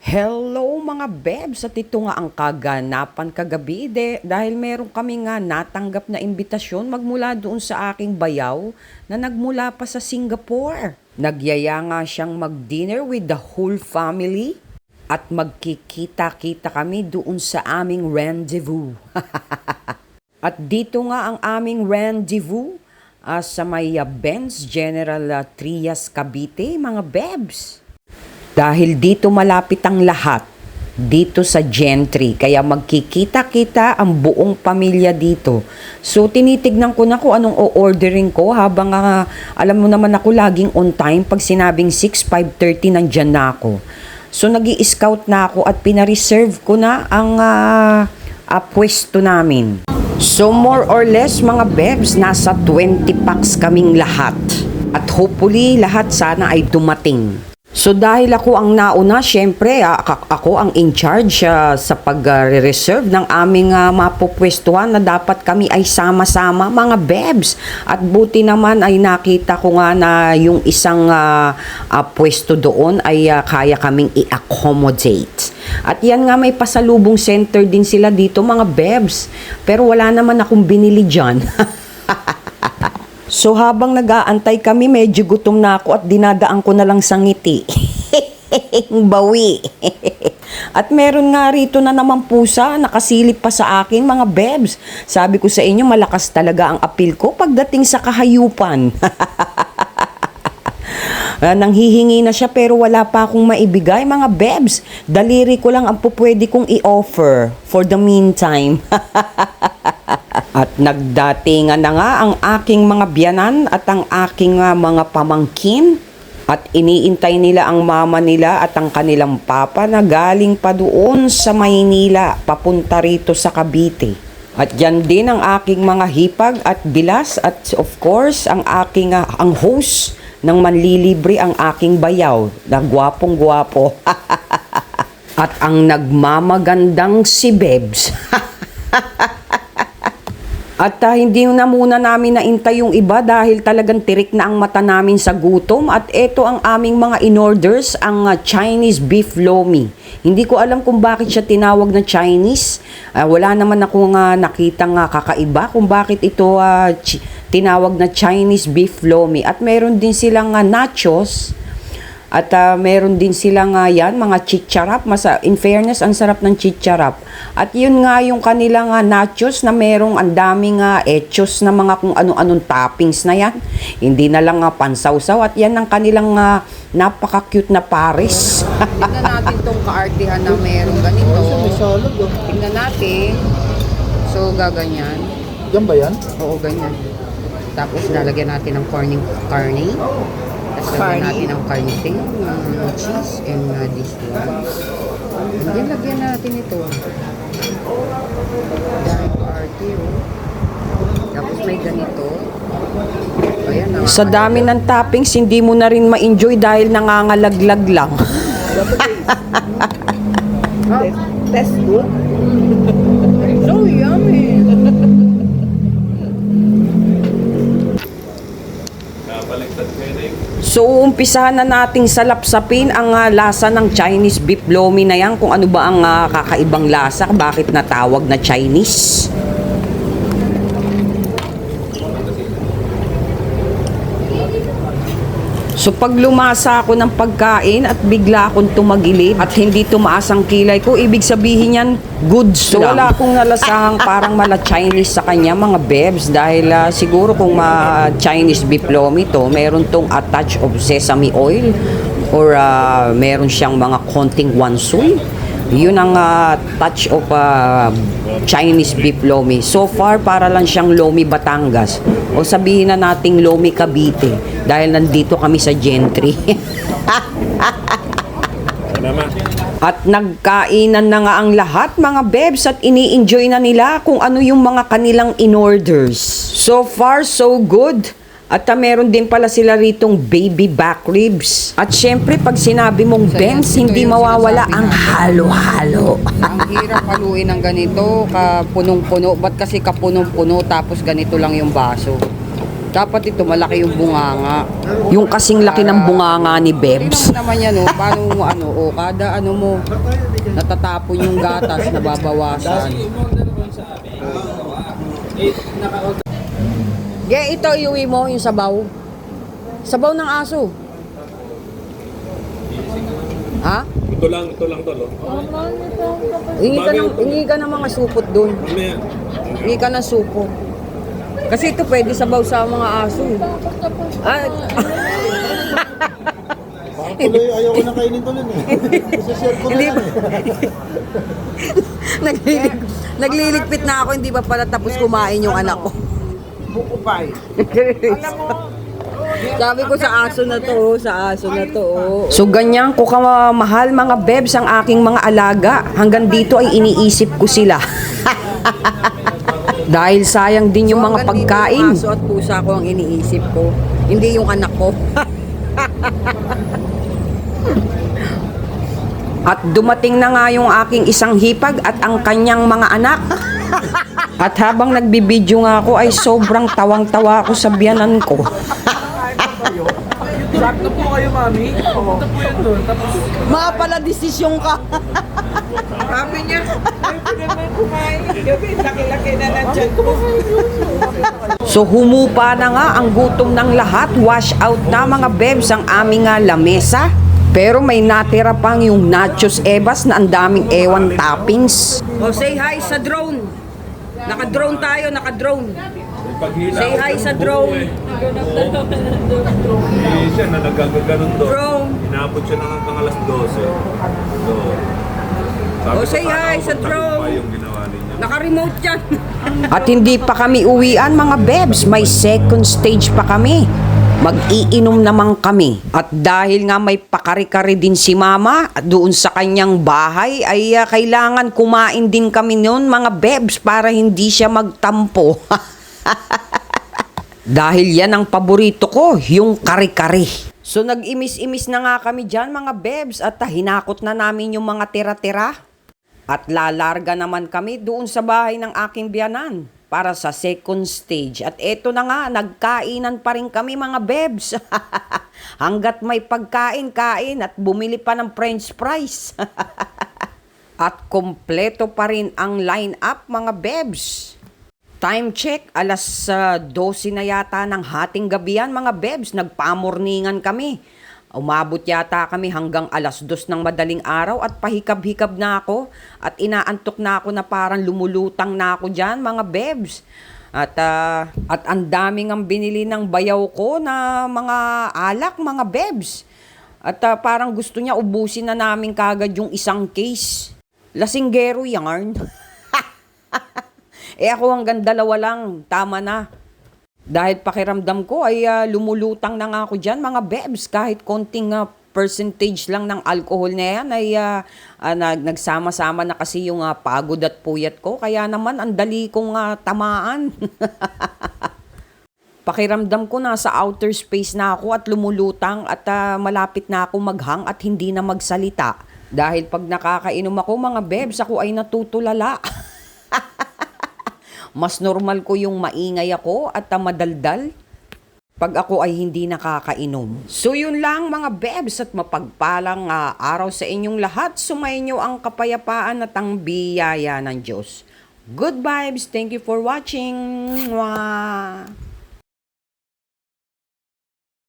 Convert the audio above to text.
Hello mga bebs! At ito nga ang kaganapan kagabi dahil meron kami nga natanggap na imbitasyon magmula doon sa aking bayaw na nagmula pa sa Singapore. Nagyaya nga siyang mag-dinner with the whole family at magkikita-kita kami doon sa aming rendezvous. At dito nga ang aming rendezvous sa may Benz General Trias Cavite mga bebs. Dahil dito malapit ang lahat, dito sa Gentry, kaya magkikita-kita ang buong pamilya dito. So tinitignan ko na kung anong o-ordering ko habang alam mo naman ako laging on time pag sinabing 6, 5:30 nandyan na ako. So nag-i-scout na ako at pinareserve ko na ang pwesto namin. So more or less mga bebs, nasa 20 packs kaming lahat. At hopefully lahat sana ay dumating. So dahil ako ang nauna, syempre ako ang in charge sa pag-reserve ng aming mapupwestuhan na dapat kami ay sama-sama mga bebs. At buti naman ay nakita ko nga na yung isang pwesto doon ay kaya kaming i-accommodate. At yan nga may pasalubong center din sila dito mga bebs. Pero wala naman akong binili dyan. So habang nag-aantay kami, medyo gutom na ako at dinadaan ko na lang sa ngiti. Bawi. At meron nga rito na naman pusa, nakasilip pa sa akin mga bebs. Sabi ko sa inyo, malakas talaga ang appeal ko pagdating sa kahayupan. Nanghihingi na siya pero wala pa akong maibigay mga bebs. Daliri ko lang ang pupwede kong i-offer for the meantime. At nagdatingan na nga ang aking mga biyanan at ang aking mga pamangkin. At iniintay nila ang mama nila at ang kanilang papa na galing pa doon sa Maynila papunta rito sa Cavite. At yan din ang aking mga hipag at bilas at of course ang aking ang host ng manlilibre ang aking bayaw na gwapong-gwapo. At ang nagmamagandang si Bebs. At hindi na muna namin naintay yung iba dahil talagang tirik na ang mata namin sa gutom. At ito ang aming mga in-orders, ang Chinese beef lomi. Hindi ko alam kung bakit siya tinawag na Chinese. Wala naman akong nakitang kakaiba kung bakit ito tinawag na Chinese beef lomi. At meron din silang nachos. At meron din silang yan, mga chicharap. In fairness, ang sarap ng chicharap. At yun nga yung kanilang nachos na merong ang daming etchos na mga kung ano-anong toppings na yan. Hindi na lang pansawsaw. At yan ang kanilang napaka-cute na pares. Tingnan natin tong kaartihan na merong ganito. Tingnan natin. So, gaganyan. Yan ba yan? Oo, ganyan. Tapos lalagyan natin ng corning carne. Tapos lagyan natin ang karnite, cheese, and this one. And then lagyan natin ito. Dahil party, Tapos may ganito. Ayan, sa dami ng toppings, hindi mo na rin ma-enjoy dahil nangangalaglag lang. That's good. So yummy! So, umpisahan na nating salapsapin ang lasa ng Chinese beef lomi na yan. Kung ano ba ang kakaibang lasa, bakit natawag na Chinese. So pag lumasa ako ng pagkain at bigla akong tumagilid at hindi tumaas ang kilay ko, ibig sabihin yan, goods lang. So wala akong nalasahang parang mala Chinese sa kanya mga bebs dahil siguro kung Chinese beef lomi to, meron tong a touch of sesame oil or meron siyang mga konting wansoy. Yun ang touch of Chinese beef lomi. So far, para lang siyang lomi Batangas. O sabihin na nating lomi Cavite. Dahil nandito kami sa Gentry. At nagkainan na nga ang lahat mga bebs at ini-enjoy na nila kung ano yung mga kanilang in-orders. So far, so good. At meron din pala sila ritong baby back ribs. At syempre, pag sinabi mong Benz, hindi mawawala ang halo-halo. Ang hirap haluin ng ganito, kapunong-puno. Ba't kasi kapunong-puno tapos ganito lang yung baso? Dapat ito malaki yung bunganga. Yung kasing laki ng bunganga ni Bebs. Tingnan naman yan, oh. Paano mo, kada ano mo, natatapon yung gatas, nababawasan. Ito iuwi mo, yung sabaw. Sabaw ng aso. Ha? Ito lang tol. Hingi ka ng mga supot doon. Hingi ka ng supot. Kasi ito pwede sabaw sa mga aso. Parang tuloy, ayaw ko na kainin tuloy eh. Isa-share ko na Hindi lang ba? Nagliligpit na ako, hindi pa pala tapos kumain yung anak ko. Bukupay. Sabi ko sa aso na to, So ganyan ko kamahal mga Bebs ang aking mga alaga. Hanggang dito ay iniisip ko sila. Dahil sayang din yung mga pagkain. Aso at pusa ko ang iniisip ko, hindi yung anak ko. At dumating na nga yung aking isang hipag at ang kanyang mga anak. At habang nagbibideo nga ako ay sobrang tawang-tawa ako sa biyanan ko. Sakto po kayo, mami. Punta po yun doon. Tapos, Mga pala desisyon ka. sabi niya, ay, pinagmay kumain. Gabi, laki-laki na nandyan ko. So humupa na nga ang gutom ng lahat. Wash out na mga Bebs ang aming lamesa. Pero may natira pang yung nachos ebas na ang daming ewan toppings. Oh, say hi sa drone. Naka-drone tayo, naka-drone. Say hi sa drone. Siya na nagagaganon doon. Drone. Inabot siya ng hanggang alas 12. So, Oh, say hi sa drone. Yung ginawa ninyo. Naka-remote yan. At hindi pa kami uwian mga Bebs. May second stage pa kami. Mag-iinom naman kami. At dahil nga may pakari-kari din si Mama at doon sa kanyang bahay ay kailangan kumain din kami noon mga Bebs para hindi siya magtampo. Dahil yan ang paborito ko, yung kari-kari. So nag-imis-imis na nga kami dyan mga Bebs at hinakot na namin yung mga tira-tira. At lalarga naman kami doon sa bahay ng aking biyanan para sa second stage. At eto na nga, nagkainan pa rin kami mga Bebs. Hanggat may pagkain-kain at bumili pa ng french fries. At kompleto pa rin ang line-up mga Bebs. Time check, alas 12 na yata ng hating gabihan mga Bebs. Nagpamorningan kami. Umabot yata kami hanggang alas 2 ng madaling araw at pahikab-hikab na ako at inaantok na ako na parang lumulutang na ako dyan mga Bebs. At ang daming ang binili ng bayaw ko na mga alak mga Bebs. At parang gusto niya ubusin na namin kagad yung isang case. Lasinggero yarn. Ako hanggang 2 lang, tama na. Dahil pakiramdam ko ay lumulutang na nga ako dyan mga Bebs. Kahit konting percentage lang ng alcohol na yan ay nagsama-sama na kasi yung pagod at puyat ko. Kaya naman ang dali kong tamaan. Pakiramdam ko nasa outer space na ako at lumulutang at malapit na ako maghang at hindi na magsalita. Dahil pag nakakainom ako mga Bebs, ako ay natutulala. Mas normal ko yung maingay ako at madaldal pag ako ay hindi nakakainom. So yun lang mga Bebs at mapagpalang araw sa inyong lahat. Sumainyo ang kapayapaan at ang biyaya ng Diyos. Good vibes. Thank you for watching. Mwah!